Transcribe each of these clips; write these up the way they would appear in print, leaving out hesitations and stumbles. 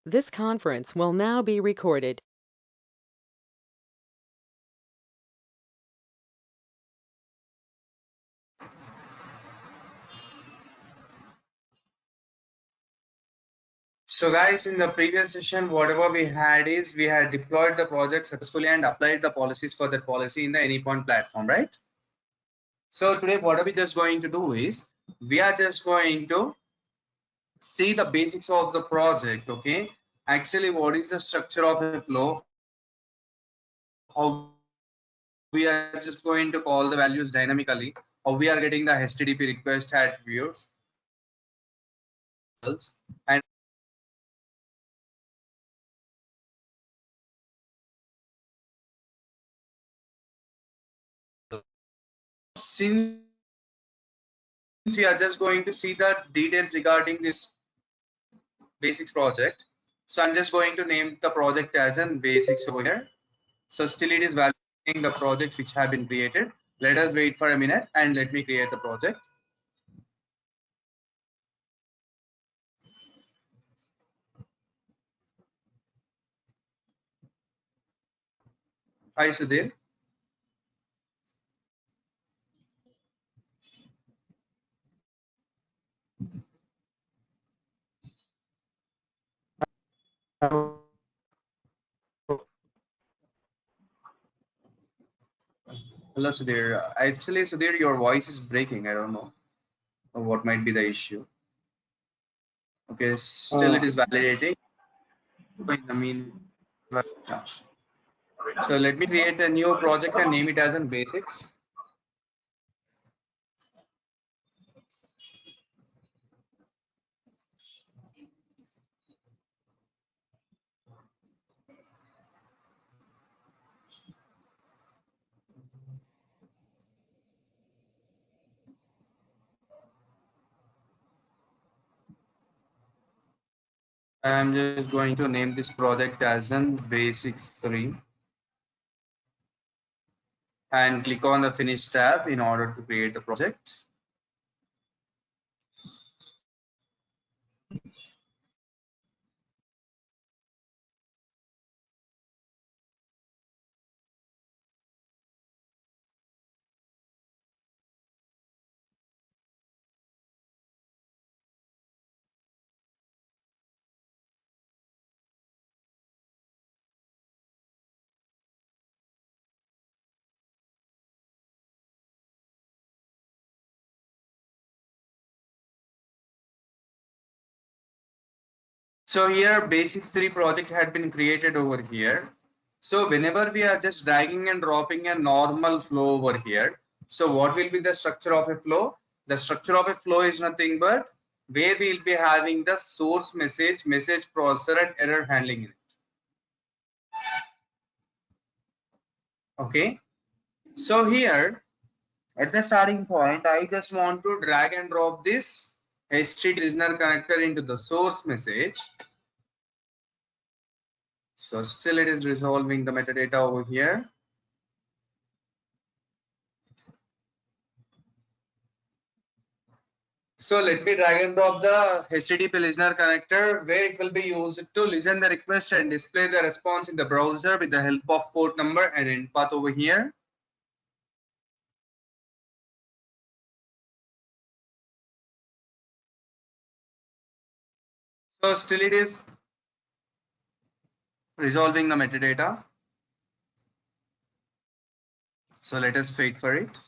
This conference will now be recorded. So guys, in the previous session, whatever we had is we had deployed the project successfully and applied the policies for that policy in the Anypoint platform, right? So today what are we just going to do is we are just going to see the basics of the project, okay? Actually, what is the structure of a flow? How we are just going to call the values dynamically, how we are getting the HTTP request attributes, and since we are just going to see the details regarding this basics project, so I'm just going to name the project as an basics over here. So still it is validating the projects which have been created. Let us wait for a minute and let me create the project. Hi Sudhir. Hello Sudhir. Actually Sudhir, your voice is breaking. I don't know what might be the issue. Okay, still it Uh, is validating. I mean, so let me create a new project and name it as in basics. I'm just going to name this project as in basics 3 and click on the finish tab in order to create the project. So here basics 3 project had been created over here. So whenever we are just dragging and dropping a normal flow over here, so what will be the structure of a flow? The structure of a flow is nothing but where we will be having the source message, message processor and error handling in it. Okay. So here at the starting point, I just want to drag and drop this HTTP listener connector into the source message. So still it is resolving the metadata over here. So let me drag and drop the HTTP listener connector where it will be used to listen the request and display the response in the browser with the help of port number and end path over here. So still it is resolving the metadata. So let us wait for it.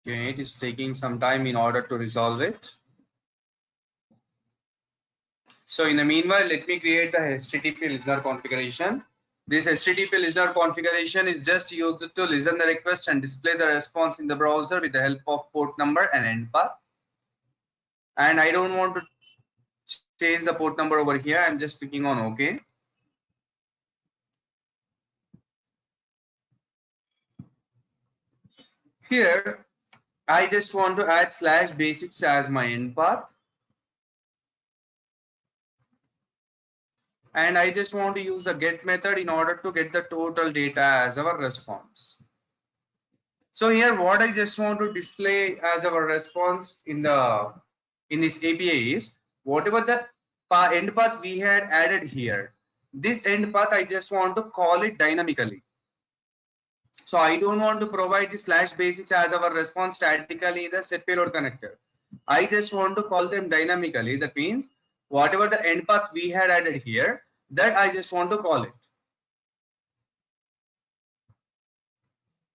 Okay, it is taking some time in order to resolve it. So in the meanwhile, let me create the HTTP listener configuration. This HTTP listener configuration is just used to listen the request and display the response in the browser with the help of port number and end path. And I don't want to change the port number over here. I'm just clicking on OK. Here, I just want to add /basics as my end path. And I just want to use a get method in order to get the total data as our response. So here what I just want to display as our response in this API is whatever the end path we had added here. This end path I just want to call it dynamically. So I don't want to provide the /basics as our response statically in the set payload connector. I just want to call them dynamically. That means whatever the end path we had added here, that I just want to call it.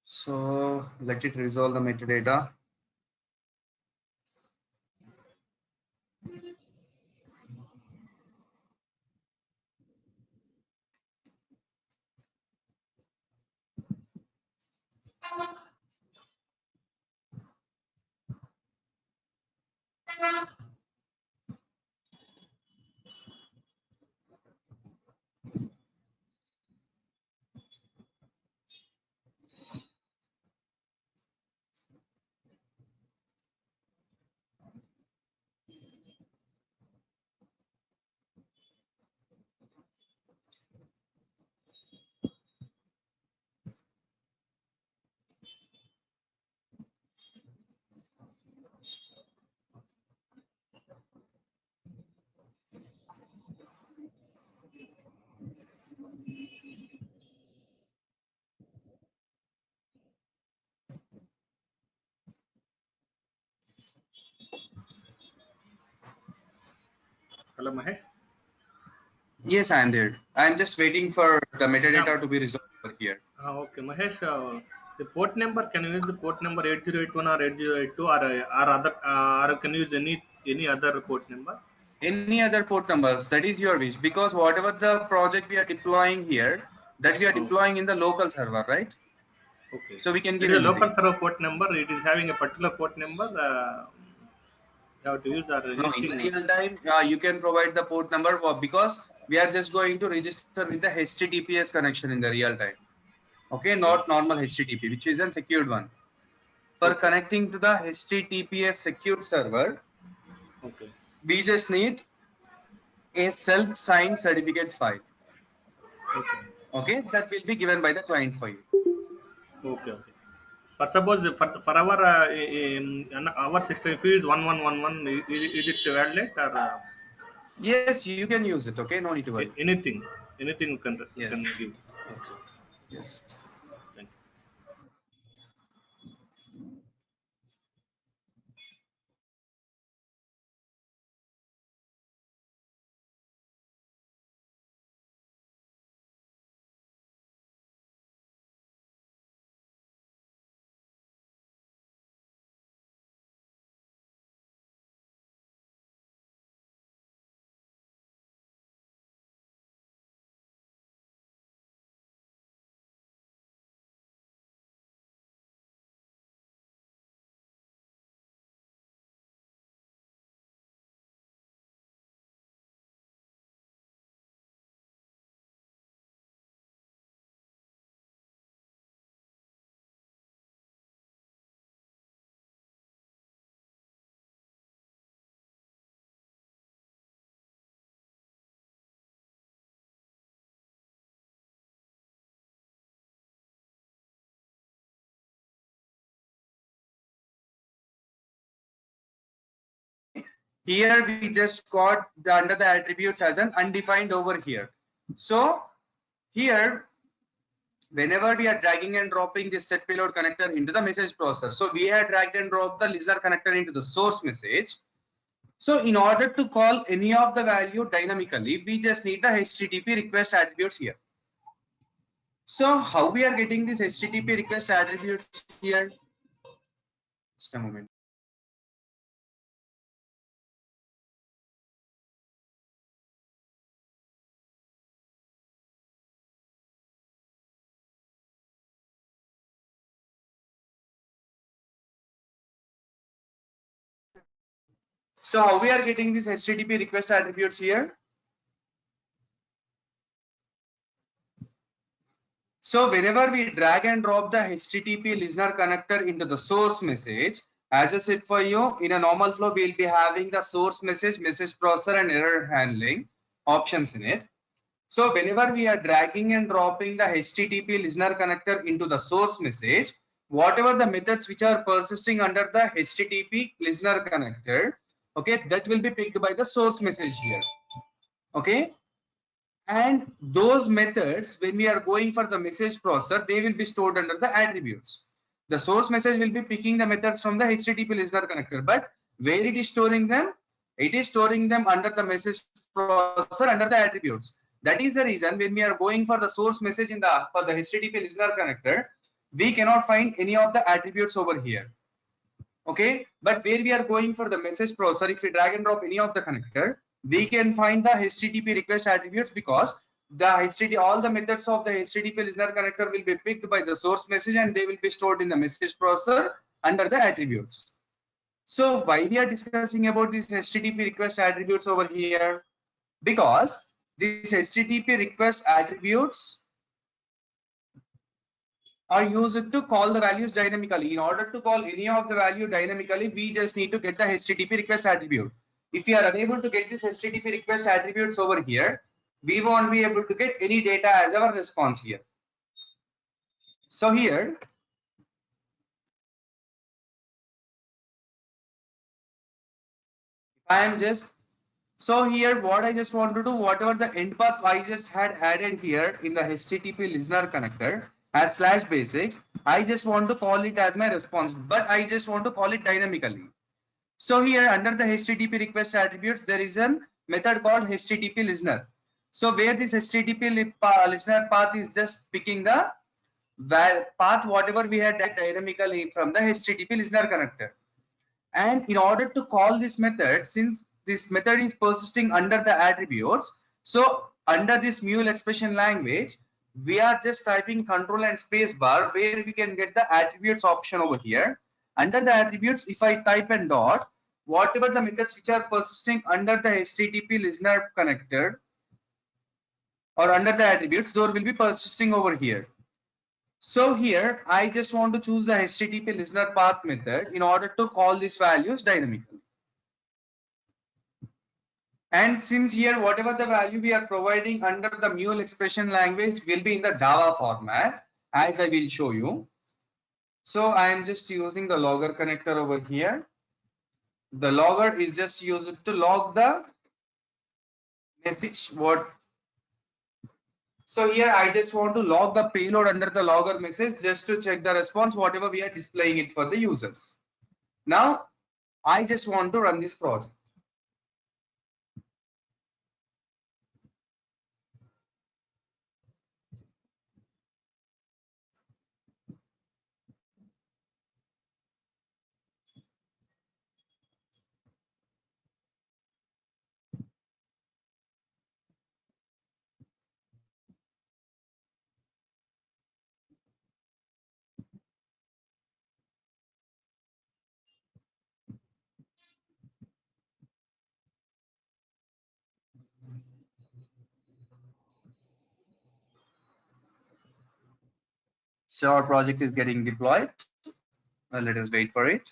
So let it resolve the metadata. Hello, Mahesh. Yes, I am there. I am just waiting for the metadata Yeah. to be resolved over here. Okay, Mahesh. The port number, can you use the port number 8081 or 8082 or other or can you use any other port number? Any other port numbers, that is your wish, because whatever the project we are deploying here, that we are Oh, deploying in the local server, right? okay. So we can It give is a local anything. server port number. It is having a particular port number. You have to use or No, in the anything. real time, you can provide the port number because we are just going to register with the HTTPS connection in the real time. Okay, Okay. not normal HTTP, which is a secured one. For Okay. connecting to the HTTPS secured server, Okay. we just need a self-signed certificate file. Okay. Okay, that will be given by the client for you. Okay. Okay. For suppose for our in our system, if it is 1111, is it valid or Yes, you can use it. Okay, no need to worry. anything? Anything you Yes, can give. Okay. yes. Thank you. Here we just got under the attributes as an undefined over here. So here, whenever we are dragging and dropping this set payload connector into the message processor, so we had dragged and dropped the listener connector into the source message. So in order to call any of the value dynamically, we just need the HTTP request attributes here. So how we are getting this HTTP request attributes here? Just a moment. So how we are getting these HTTP request attributes here? So whenever we drag and drop the HTTP listener connector into the source message, as I said for you, in a normal flow, we'll be having the source message, message processor and error handling options in it. So whenever we are dragging and dropping the HTTP listener connector into the source message, whatever the methods which are persisting under the HTTP listener connector, okay, that will be picked by the source message here. Okay. And those methods, when we are going for the message processor, they will be stored under the attributes. The source message will be picking the methods from the HTTP listener connector, but where it is storing them? It is storing them under the message processor under the attributes. That is the reason when we are going for the source message in the for the HTTP listener connector, we cannot find any of the attributes over here. Okay, but where we are going for the message processor, if we drag and drop any of the connector, we can find the HTTP request attributes, because the HTTP, all the methods of the HTTP listener connector will be picked by the source message and they will be stored in the message processor under the attributes. So why we are discussing about these HTTP request attributes over here? Because these HTTP request attributes are used to call the values dynamically. In order to call any of the value dynamically, we just need to get the HTTP request attribute. If we are unable to get this HTTP request attributes over here, we won't be able to get any data as our response here. So here, I am just, so here what I just want to do, whatever the end path I just had added here in the HTTP listener connector as slash basics, I just want to call it as my response, but I just want to call it dynamically. So here under the HTTP request attributes, there is a method called HTTP listener. So where this HTTP listener path is just picking the path whatever we had dynamically from the HTTP listener connector. And in order to call this method, since this method is persisting under the attributes, so under this mule expression language, we are just typing control and space bar where we can get the attributes option over here. Under the attributes, if I type and dot, whatever the methods which are persisting under the HTTP listener connector or under the attributes, those will be persisting over here. So here I just want to choose the HTTP listener path method in order to call these values dynamically. And since here whatever the value we are providing under the mule expression language will be in the Java format, as I will show you. So I am just using the logger connector over here. The logger is just used to log the message what. So here I just want to log the payload under the logger message just to check the response whatever we are displaying it for the users. Now I just want to run this project. So our project is getting deployed. Well, let us wait for it.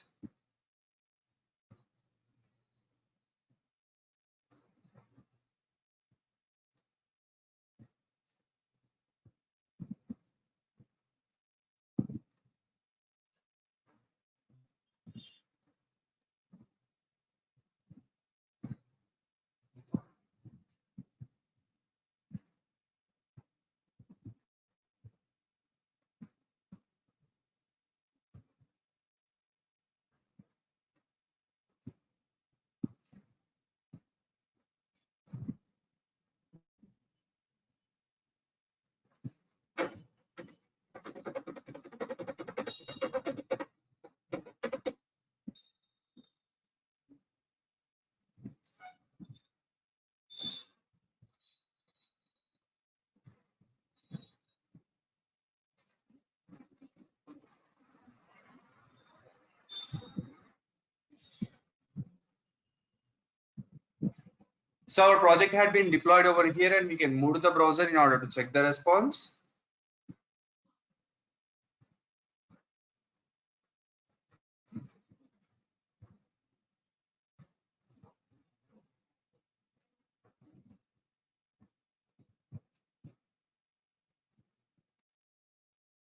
So our project had been deployed over here, and we can move to the browser in order to check the response.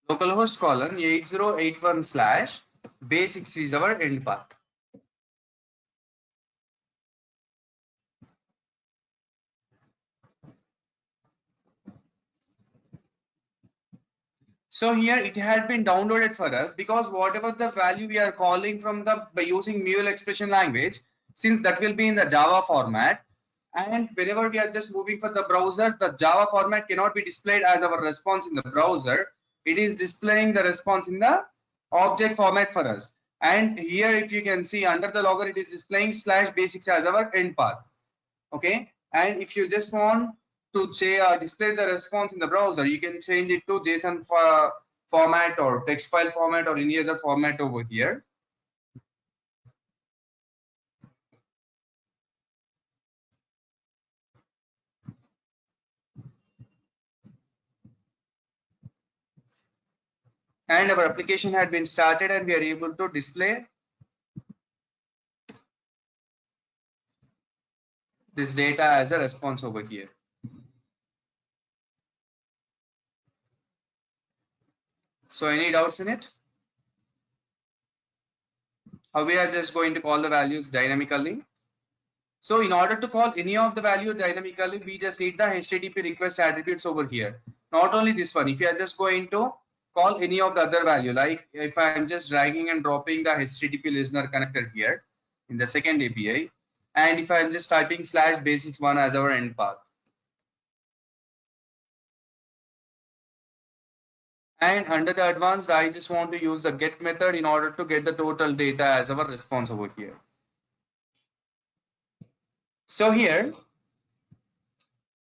Localhost colon 8081/base6 is our end path. So here it had been downloaded for us, because whatever the value we are calling from the by using Mule expression language, since that will be in the Java format, and whenever we are just moving for the browser, the Java format cannot be displayed as our response in the browser. It is displaying the response in the object format for us. And here, if you can see under the logger, it is displaying /base6 as our end path. Okay, and if you just want to display the response in the browser, you can change it to JSON format or text file format or any other format over here. And our application had been started, and we are able to display this data as a response over here. So any doubts in it? How we are just going to call the values dynamically? So in order to call any of the value dynamically, we just need the HTTP request attributes over here. Not only this one, if you are just going to call any of the other value, like if I am just dragging and dropping the HTTP listener connector here in the second API, and if I am just typing /base6 as our end path, and under the advanced, I just want to use the get method in order to get the total data as our response over here. So here,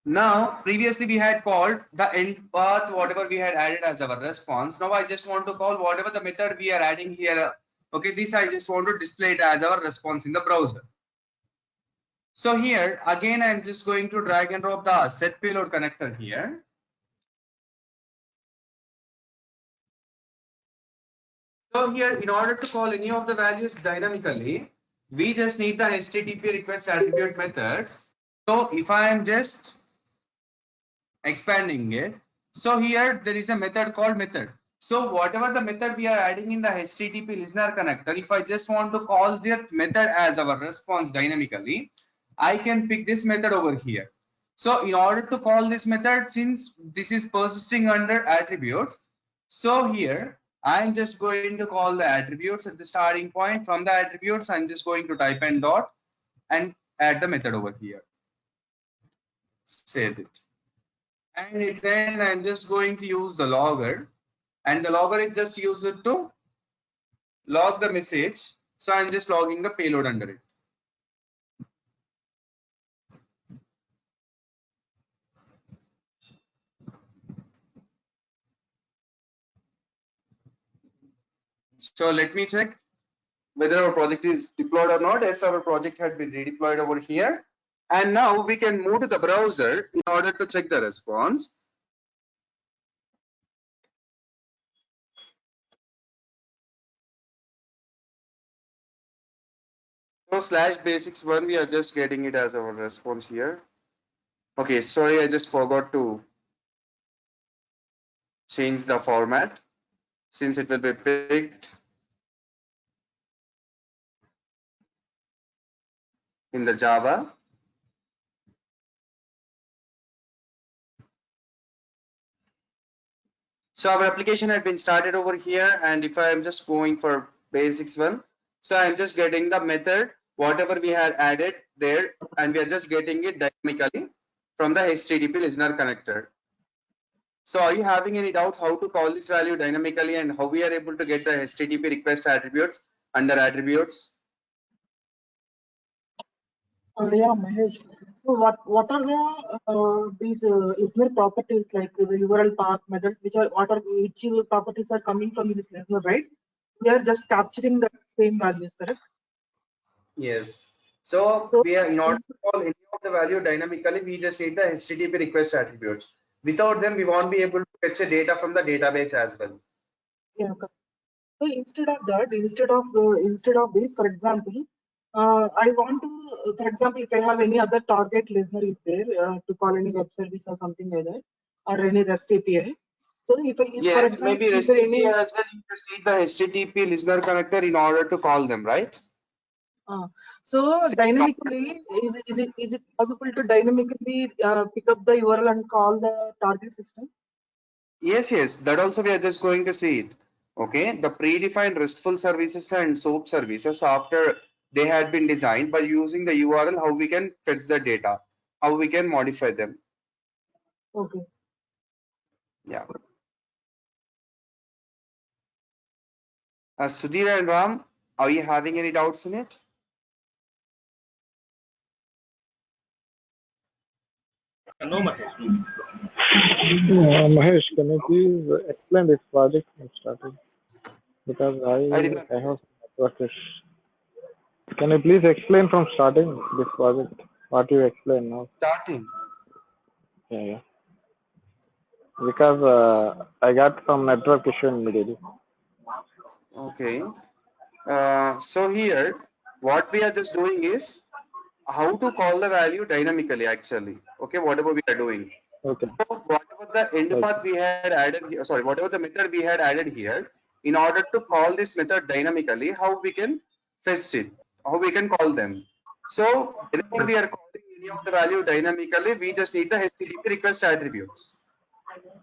now previously we had called the end path, whatever we had added as our response. Now I just want to call whatever the method we are adding here. Okay, this I just want to display it as our response in the browser. So here again, I'm just going to drag and drop the set payload connector here. So here, in order to call any of the values dynamically, we just need the HTTP request attribute methods. So if I am just expanding it, so here there is a method called method. So whatever the method we are adding in the HTTP listener connector, if I just want to call that method as our response dynamically, I can pick this method over here. So in order to call this method, since this is persisting under attributes, so here I'm just going to call the attributes at the starting point. From the attributes, I'm just going to type in dot and add the method over here. Save it. And then I'm just going to use the logger, and the logger is just used to log the message. So I'm just logging the payload under it. So let me check whether our project is deployed or not. Yes, our project had been redeployed over here. And now we can move to the browser in order to check the response. So /base6 we are just getting it as our response here. Okay, sorry, I just forgot to change the format since it will be picked in the Java. So our application had been started over here, and if I am just going for base6, so I'm just getting the method, whatever we had added there, and we are just getting it dynamically from the HTTP listener connector. So are you having any doubts how to call this value dynamically and how we are able to get the HTTP request attributes under attributes? Yeah, Mahesh. So what are the these listener properties like the URL path methods, which properties are coming from this listener, right? We are just capturing the same values, correct? Yes. So So we are, in order to call any of the value dynamically, we just need the HTTP request attributes. Without them, we won't be able to fetch the data from the database as well. yeah, correct. So instead of that, instead of this, for example, I want to, for example, if I have any other target listener is there to call any web service or something like that, or any REST API. So if for Yes, example, maybe if there REST any API as well, you just need the HTTP listener connector in order to call them, right? so See, dynamically, is it possible to dynamically pick up the URL and call the target system? yes, yes, that also we are just going to see it. Okay, the predefined RESTful services and SOAP services after they had been designed by using the URL, how we can fetch the data, how we can modify them. Okay. Yeah. Sudhir and Ram, are you having any doubts in it? No, Mahesh. No. Mahesh, can you please explain this project from starting? Because I did not. I have some network issues. Can you please explain from starting this project? What you explain now? Starting. Yeah, yeah. Because I got some network issue in middle. Okay. So here, what we are just doing is how to call the value dynamically actually. Okay, whatever we are doing. Okay. So whatever the end Okay. path we had added here, sorry, whatever the method we had added here, in order to call this method dynamically, how we can fetch it, how we can call them. So whenever we are calling any of the value dynamically, we just need the HTTP request attributes.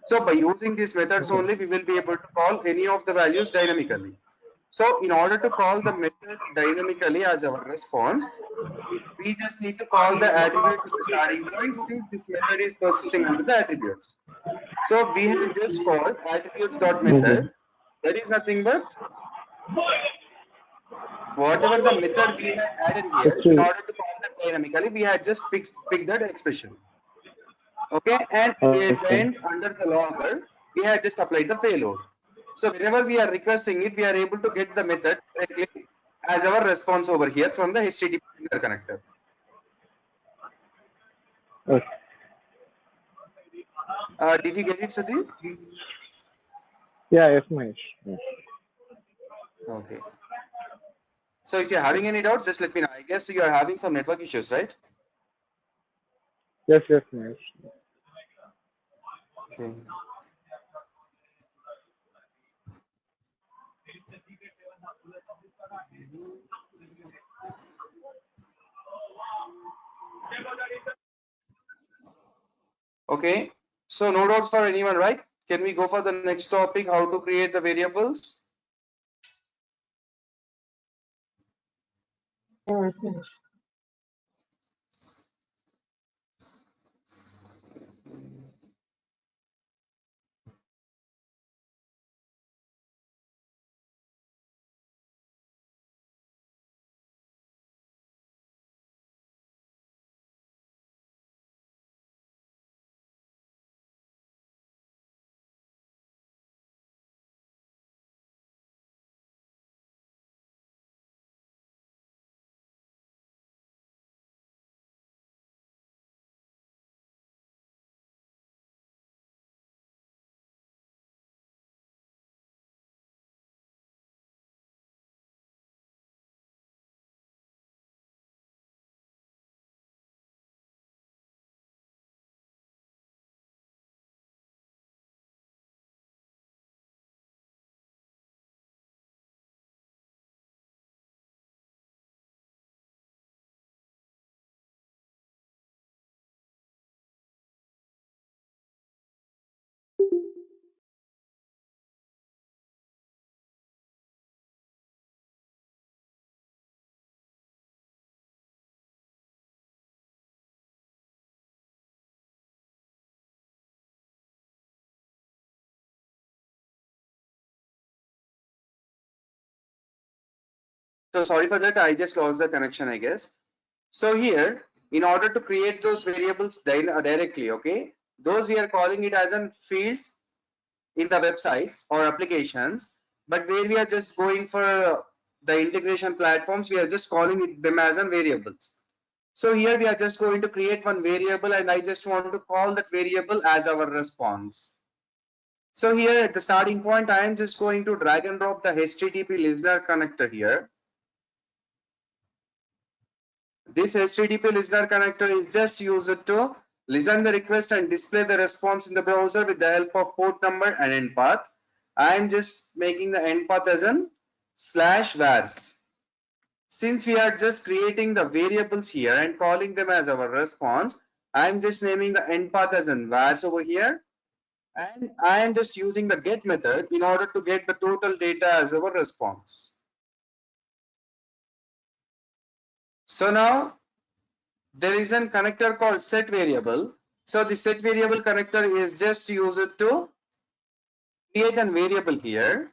So by using these methods Okay. only, we will be able to call any of the values dynamically. So in order to call the method dynamically as our response, we just need to call the attributes at the starting point since this method is persisting under the attributes. So we have just called attributes.method. That is nothing but whatever the method we had added here in Actually, order to call them dynamically, we had just picked that expression. Okay, and at the okay. end under the logger, we had just applied the payload. So whenever we are requesting it, we are able to get the method directly as our response over here from the HTTP connector. Okay. Did you get it, Sudhir? Yeah, yes, Mahesh. Yes. Okay. So if you're having any doubts, just let me know. I guess you are having some network issues, right? Yes, yes, Mahesh. Okay. Okay. So no doubts for anyone, right? Can we go for the next topic, how to create the variables? Yes, Mahesh. So sorry for that. I just lost the connection, I guess. So here, in order to create those variables directly, okay, those we are calling it as an fields in the websites or applications, but where we are just going for the integration platforms, we are just calling it them as an variables. So here we are just going to create one variable and I just want to call that variable as our response. So here at the starting point, I am just going to drag and drop the HTTP listener connector here. This HTTP listener connector is just used to listen the request and display the response in the browser with the help of port number and end path. I am just making the end path as an /vars. Since we are just creating the variables here and calling them as our response, I am just naming the end path as an vars over here. And I am just using the get method in order to get the total data as our response. So now there is a connector called set variable. So the set variable connector is just used to create a variable here.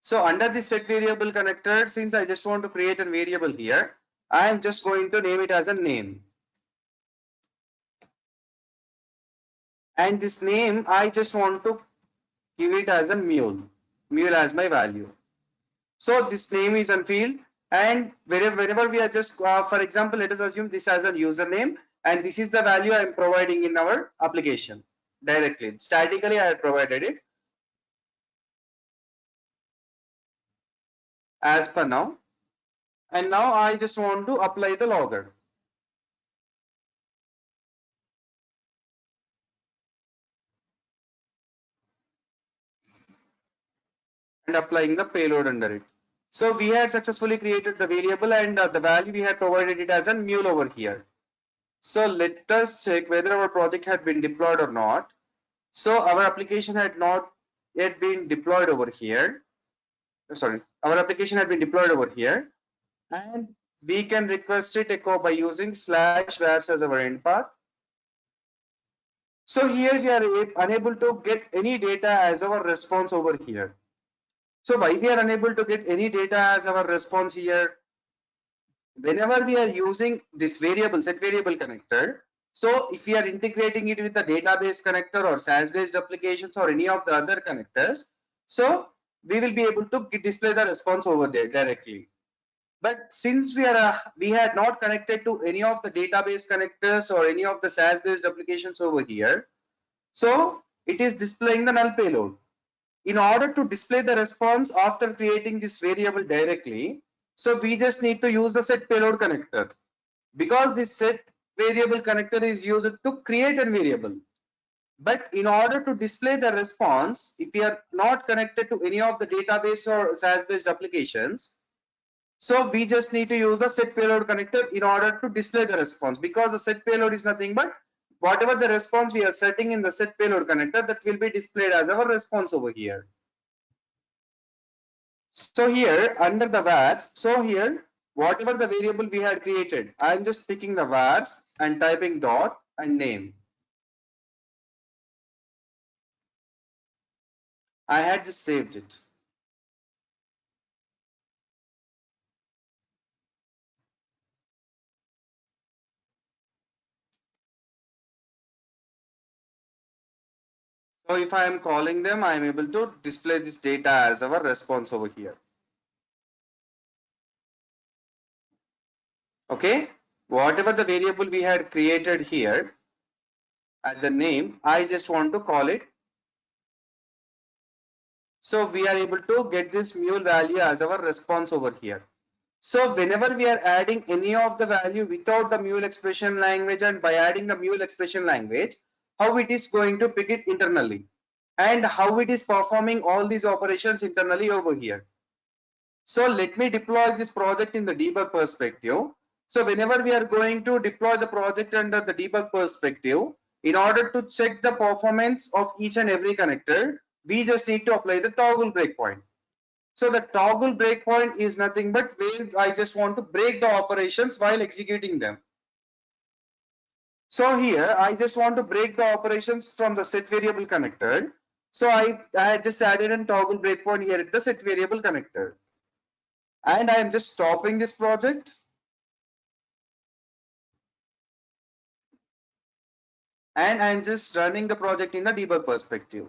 So under the set variable connector, since I just want to create a variable here, I am just going to name it as a name. And this name, I just want to give it as a mule as my value. So this name is a field, and wherever we are just, for example, let us assume this as a username, and this is the value I am providing in our application directly. Statically, I have provided it as per now. And now I just want to apply the logger. And applying the payload under it. So we had successfully created the variable and the value we had provided it as a mule over here. So let us check whether our project had been deployed or not. So our application had not yet been deployed over here. Sorry, our application had been deployed over here, and we can request it echo by using /vars as our end path. So here we are unable to get any data as our response over here. So why we are unable to get any data as our response here? Whenever we are using this variable, set variable connector, so if we are integrating it with the database connector or SaaS based applications or any of the other connectors, so we will be able to display the response over there directly. But since we had not connected to any of the database connectors or any of the SaaS based applications over here, so it is displaying the null payload. In order to display the response after creating this variable directly, so we just need to use the set payload connector, because this set variable connector is used to create a variable. But in order to display the response, if we are not connected to any of the database or SaaS based applications, so we just need to use the set payload connector in order to display the response, because the set payload is nothing but whatever the response we are setting in the set payload connector, that will be displayed as our response over here. So here under the vars, so here whatever the variable we had created, I am just picking the vars and typing dot and name. I had just saved it. So if I am calling them, I am able to display this data as our response over here. Okay, whatever the variable we had created here as a name, I just want to call it. So we are able to get this mule value as our response over here. So whenever we are adding any of the value without the mule expression language and by adding the mule expression language, how it is going to pick it internally and how it is performing all these operations internally over here. So let me deploy this project in the debug perspective. So whenever we are going to deploy the project under the debug perspective, in order to check the performance of each and every connector, we just need to apply the toggle breakpoint. So the toggle breakpoint is nothing but where I just want to break the operations while executing them. So here I just want to break the operations from the set variable connector. So I just added a toggle breakpoint here at the set variable connector. And I am just stopping this project. And I am just running the project in the debug perspective.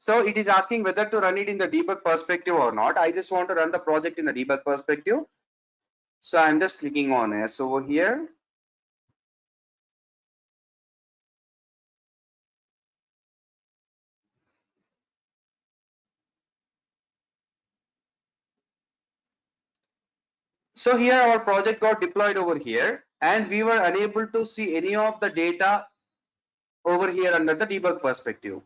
So it is asking whether to run it in the debug perspective or not. I just want to run the project in the debug perspective. So I'm just clicking on S over here. So here our project got deployed over here, and we were unable to see any of the data over here under the debug perspective,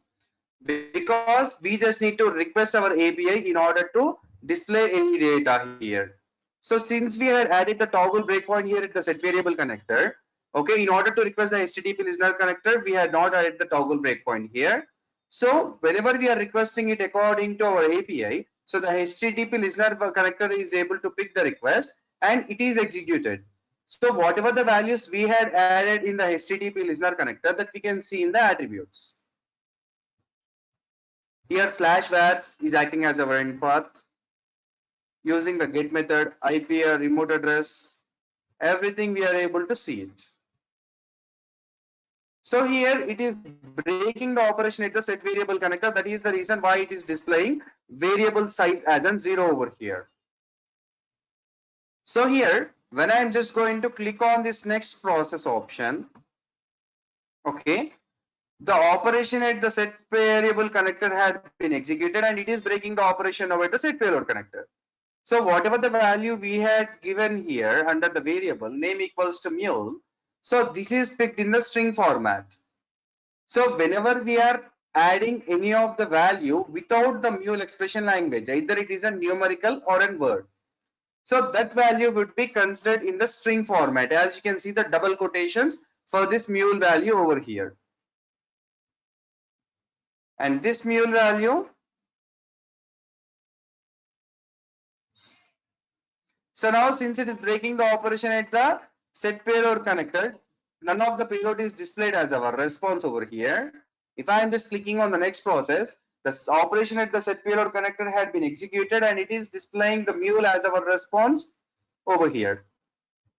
because we just need to request our API in order to display any data here. So since we had added the toggle breakpoint here at the set variable connector, okay, in order to request the HTTP listener connector, we had not added the toggle breakpoint here. So whenever we are requesting it according to our API, so the HTTP listener connector is able to pick the request and it is executed. So whatever the values we had added in the HTTP listener connector, that we can see in the attributes. Here /vars is acting as our end path. Using the get method, IP or remote address, everything we are able to see it. So here it is breaking the operation at the set variable connector. That is the reason why it is displaying variable size as an 0 over here. So here, when I'm just going to click on this next process option, okay, the operation at the set variable connector had been executed and it is breaking the operation over the set payload connector. So whatever the value we had given here under the variable name equals to mule, so this is picked in the string format. So whenever we are adding any of the value without the mule expression language, either it is a numerical or a word, so that value would be considered in the string format. As you can see the double quotations for this mule value over here. And this mule value, so now since it is breaking the operation at the set payload connector, none of the payload is displayed as our response over here. If I am just clicking on the next process, the operation at the set payload connector had been executed and it is displaying the mule as our response over here.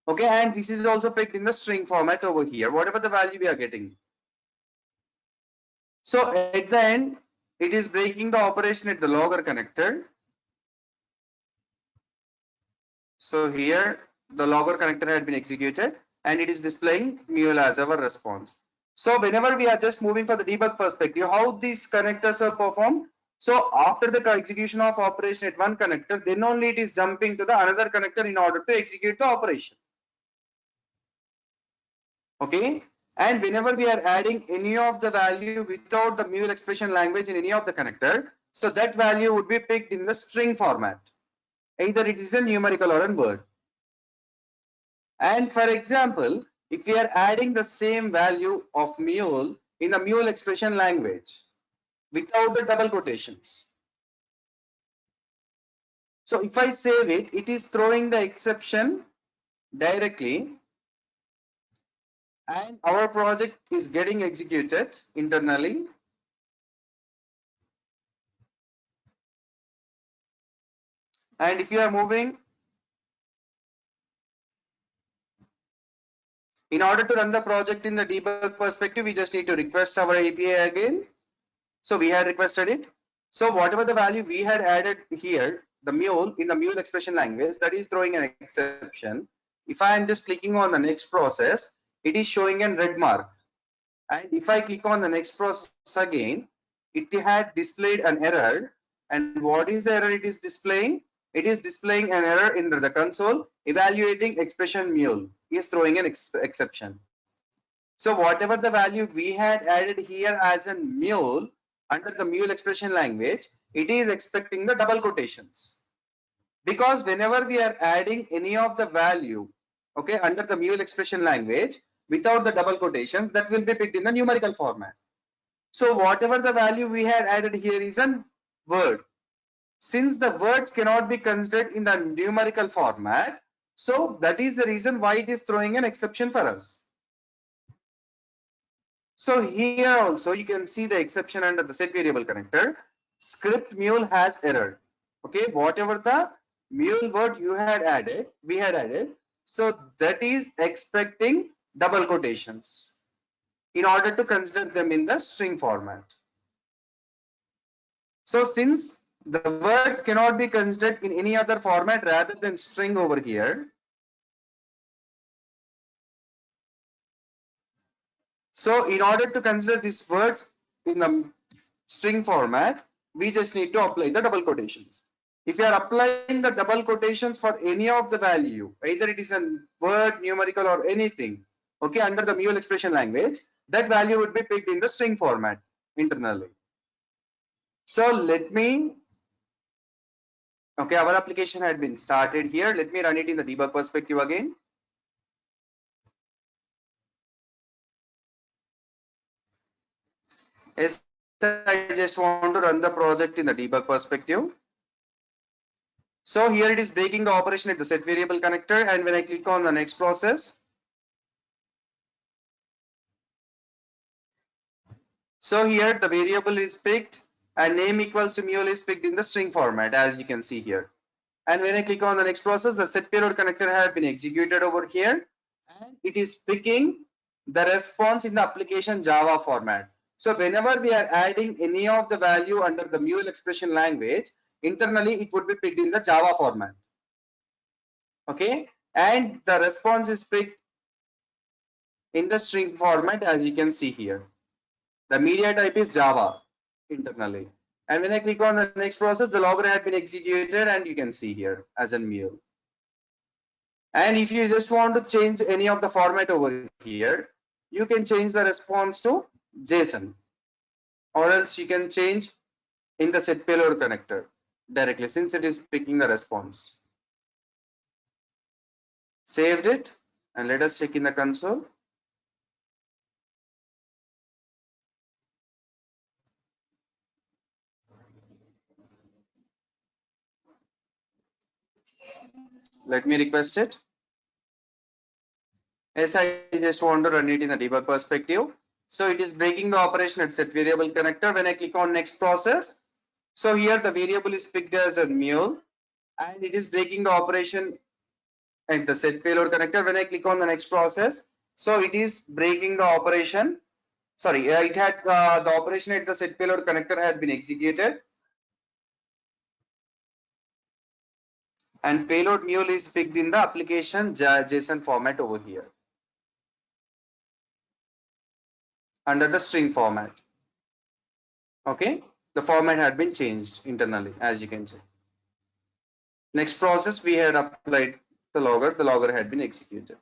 Okay, and this is also picked in the string format over here, whatever the value we are getting. So at the end, it is breaking the operation at the logger connector. So here the logger connector had been executed and it is displaying mule as our response. So whenever we are just moving for the debug perspective, how these connectors are performed. So after the execution of operation at one connector, then only it is jumping to the another connector in order to execute the operation. Okay. And whenever we are adding any of the value without the mule expression language in any of the connector, so that value would be picked in the string format. Either it is a numerical or a word. And for example, if we are adding the same value of mule in the mule expression language without the double quotations. So if I save it, it is throwing the exception directly and our project is getting executed internally. And if you are moving, in order to run the project in the debug perspective, we just need to request our API again. So we had requested it. So whatever the value we had added here, the mule in the mule expression language, that is throwing an exception. If I am just clicking on the next process, it is showing a red mark. And if I click on the next process again, it had displayed an error. And what is the error it is displaying? It is displaying an error in the console. Evaluating expression mule is throwing an exception. So whatever the value we had added here as a mule under the mule expression language, it is expecting the double quotations. Because whenever we are adding any of the value, okay, under the mule expression language without the double quotations, that will be picked in the numerical format. So whatever the value we had added here is a word. Since the words cannot be considered in the numerical format, so that is the reason why it is throwing an exception for us. So here also you can see the exception under the set variable connector. Script mule has error. Okay, whatever the mule word you had added, we had added, so that is expecting double quotations in order to consider them in the string format. So since the words cannot be considered in any other format rather than string over here, so in order to consider these words in the string format, we just need to apply the double quotations. If you are applying the double quotations for any of the value, either it is a word, numerical or anything, okay, under the mule expression language, that value would be picked in the string format internally. So let me, okay, our application had been started here. Let me run it in the debug perspective again. Yes, I just want to run the project in the debug perspective. So here it is breaking the operation at the set variable connector, and when I click on the next process, so here the variable is picked and name equals to mule is picked in the string format, as you can see here. And when I click on the next process, the set payload connector has been executed over here, and it is picking the response in the application Java format. So whenever we are adding any of the value under the mule expression language, internally it would be picked in the Java format. Okay, and the response is picked in the string format, as you can see here. The media type is Java internally. And when I click on the next process, the logger had been executed, and you can see here as a mule. And if you just want to change any of the format over here, you can change the response to JSON, or else you can change in the set payload connector directly, since it is picking the response. Saved it, and let us check in the console. Let me request it. Yes, I just want to run it in the debug perspective. So it is breaking the operation at set variable connector. When I click on next process, so here the variable is picked as a mule, and it is breaking the operation at the set payload connector. When I click on the next process, so it is breaking the operation. Sorry, it had the operation at the set payload connector had been executed, and payload mule is picked in the application JSON format over here under the string format. Okay, the format had been changed internally, as you can see. Next process, we had applied the logger had been executed.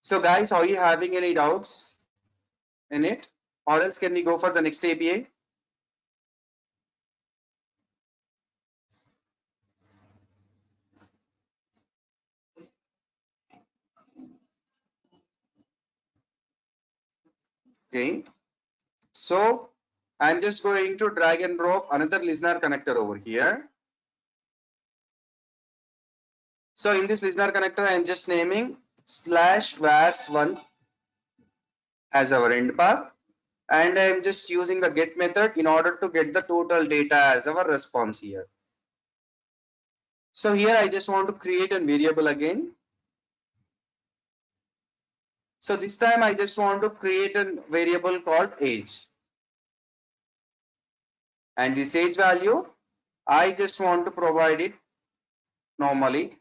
So guys, are you having any doubts in it, or else can we go for the next API? Okay, so I'm just going to drag and drop another listener connector over here. So in this listener connector, I'm just naming /vars1 as our end path, and I'm just using the get method in order to get the total data as our response here. So here I just want to create a variable again. So this time I just want to create a variable called age, and this age value I just want to provide it normally.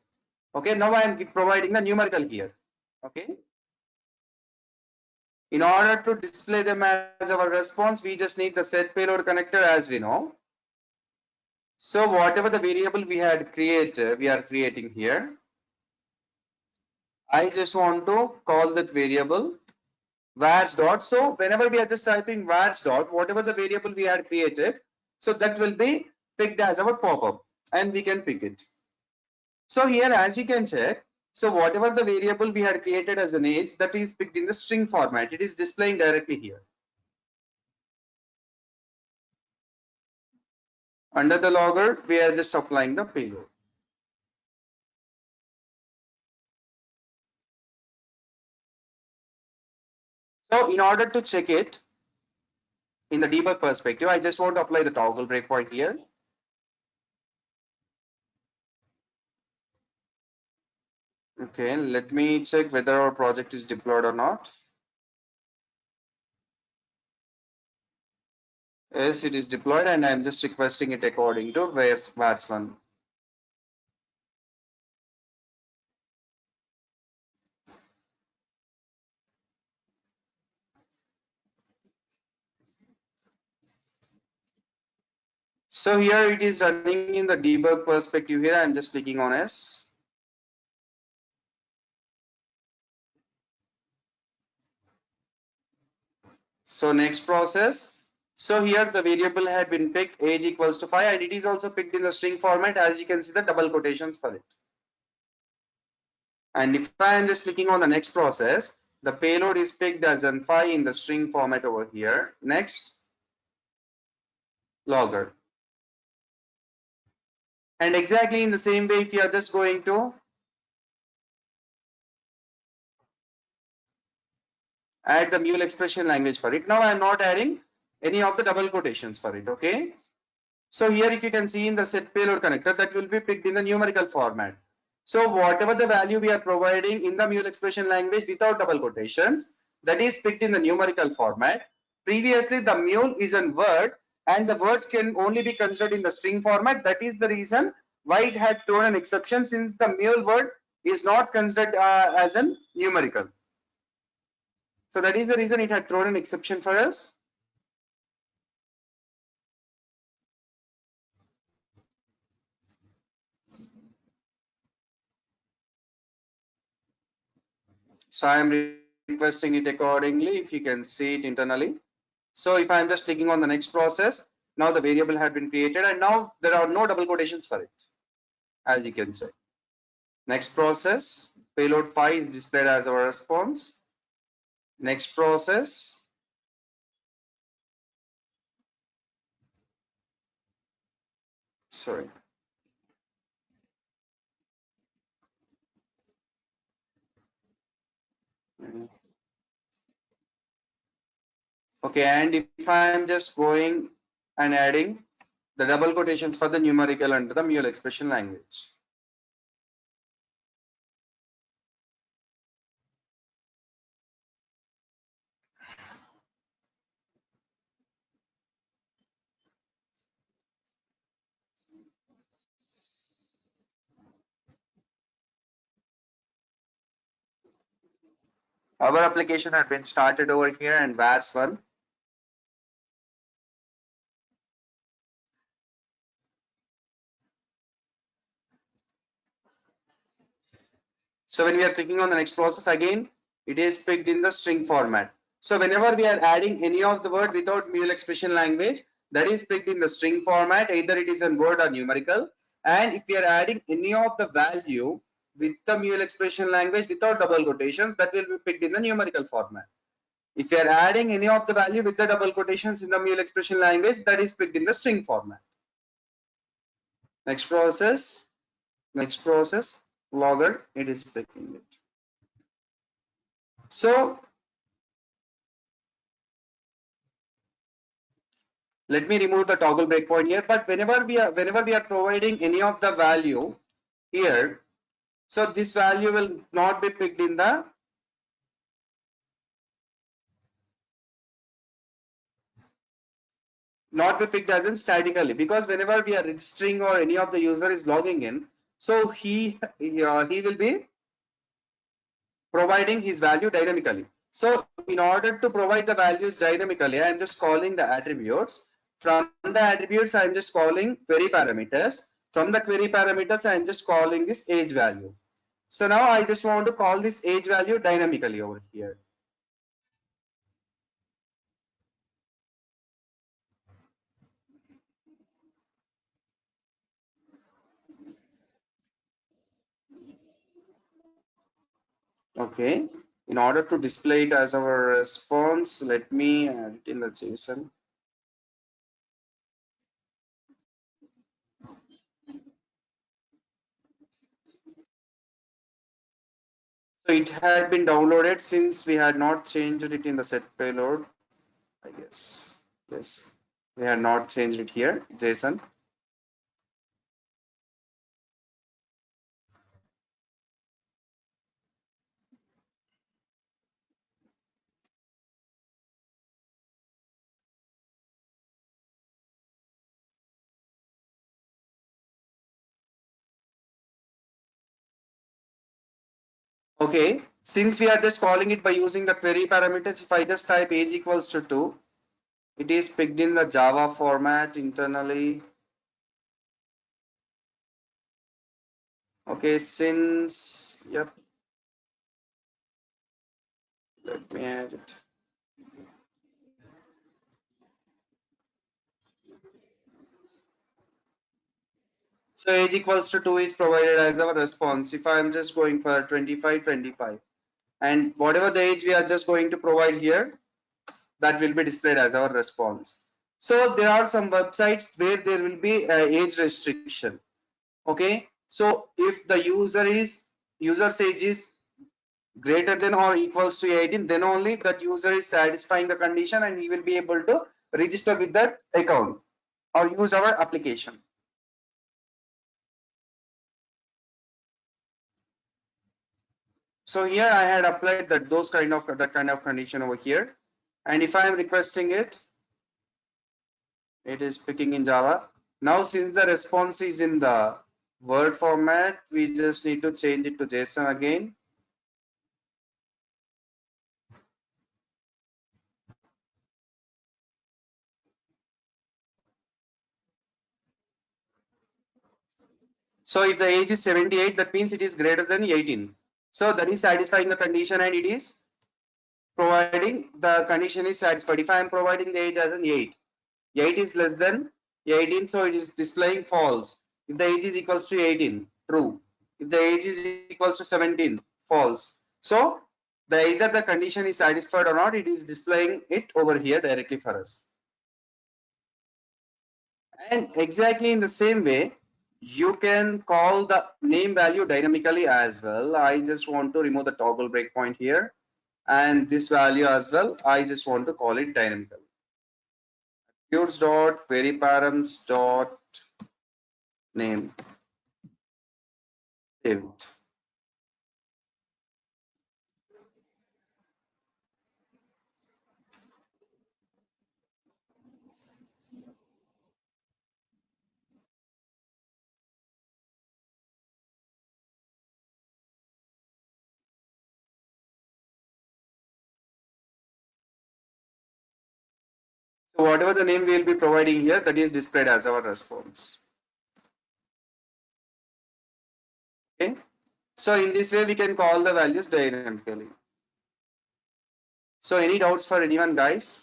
Okay, now I am providing the numerical here. Okay, in order to display them as our response, we just need the set payload connector, as we know. So whatever the variable we had created, we are creating here. I just want to call that variable vars dot. So whenever we are just typing vars dot, whatever the variable we had created, so that will be picked as our pop-up, and we can pick it. So here, as you can check, so whatever the variable we had created as an age, that is picked in the string format. It is displaying directly here. Under the logger, we are just applying the payload. So in order to check it in the debug perspective, I just want to apply the toggle breakpoint here. Okay, let me check whether our project is deployed or not. Yes, it is deployed and I'm just requesting it according to VARS1. So here it is running in the debug perspective here. I'm just clicking on S. So next process. So here the variable had been picked age equals to 5 and it is also picked in the string format, as you can see the double quotations for it. And if I am just clicking on the next process, the payload is picked as an 5 in the string format over here. Next, logger. And exactly in the same way, if you are just going to add the mule expression language for it. Now I am not adding any of the double quotations for it, okay? So here if you can see in the set payload connector, that will be picked in the numerical format. So whatever the value we are providing in the mule expression language without double quotations, that is picked in the numerical format. Previously the mule is a word and the words can only be considered in the string format. That is the reason why it had thrown an exception, since the mule word is not considered as a numerical. So that is the reason it had thrown an exception for us. So I am requesting it accordingly, if you can see it internally. So if I am just clicking on the next process, now the variable had been created and now there are no double quotations for it, as you can see. Next process, payload 5 is displayed as our response. Next process, sorry. Okay, and if I am just going and adding the double quotations for the numerical under the mule expression language. Our application had been started over here and VARS1. So when we are clicking on the next process, again, it is picked in the string format. So whenever we are adding any of the word without mule expression language, that is picked in the string format, either it is a word or numerical. And if we are adding any of the value with the mule expression language without double quotations, that will be picked in the numerical format. If you are adding any of the value with the double quotations in the mule expression language, that is picked in the string format. Next process, logger, it is picking it. So let me remove the toggle breakpoint here, but whenever we are providing any of the value here, so this value will not be picked in the as in statically, because whenever we are registering or any of the user is logging in, so he will be providing his value dynamically. So in order to provide the values dynamically, I am just calling the attributes. From the attributes, I am just calling query parameters. From the query parameters, I am just calling this age value. So now I just want to call this age value dynamically over here. Okay. In order to display it as our response, let me add it in the JSON. So it had been downloaded since we had not changed it in the set payload, I guess. Yes, we had not changed it here, JSON. Okay, since we are just calling it by using the query parameters, if I just type age equals to 2, it is picked in the Java format internally. Okay, since, yep, let me add it. So age equals to 2 is provided as our response. If I am just going for 25, 25, and whatever the age we are just going to provide here, that will be displayed as our response. So there are some websites where there will be age restriction. Okay, so if the user's age is greater than or equals to 18, then only that user is satisfying the condition and he will be able to register with that account or use our application. So here I had applied that kind of condition over here, and if I am requesting it, it is picking in Java. Now since the response is in the Word format, we just need to change it to JSON again. So if the age is 78, that means it is greater than 18. So that is satisfying the condition and it is providing the condition is satisfied. If I am providing the age as an 8, 8 is less than 18, so it is displaying false. If the age is equals to 18, true. If the age is equals to 17, false. So either the condition is satisfied or not, it is displaying it over here directly for us. And exactly in the same way, you can call the name value dynamically as well. I just want to remove the toggle breakpoint here, and this value as well, I just want to call it dynamically. Attributes dot query params dot name. Save it. So whatever the name we will be providing here, that is displayed as our response. Okay. So in this way, we can call the values dynamically. So any doubts for anyone, guys?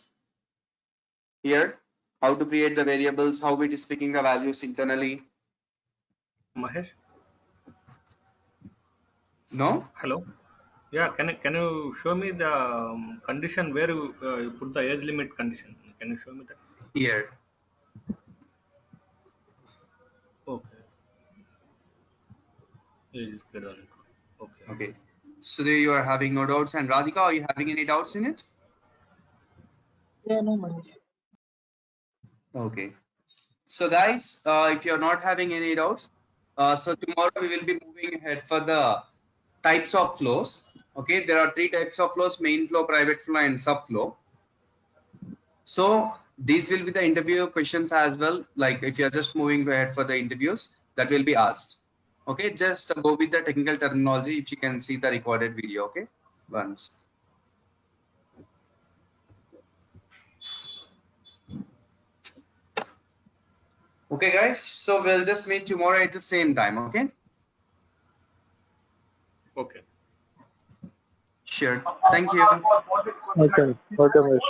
Here, how to create the variables, how it is picking the values internally? Mahesh? No? Hello? Yeah, can you show me the condition where you put the age limit condition? Can you show me that? Here. Okay. Age is greater than 2. Okay. Okay. So there you are having no doubts. And Radhika, are you having any doubts in it? Yeah, no, Mahesh. Okay. So guys, if you're not having any doubts, so tomorrow we will be moving ahead for the types of flows. Okay, there are 3 types of flows: main flow, private flow, and subflow. So these will be the interview questions as well. Like if you're just moving ahead for the interviews, that will be asked. Okay, just go with the technical terminology if you can see the recorded video. Okay, once. Okay, guys. So we'll just meet tomorrow at the same time. Okay. Okay. Sure. Thank you. Okay, Mish.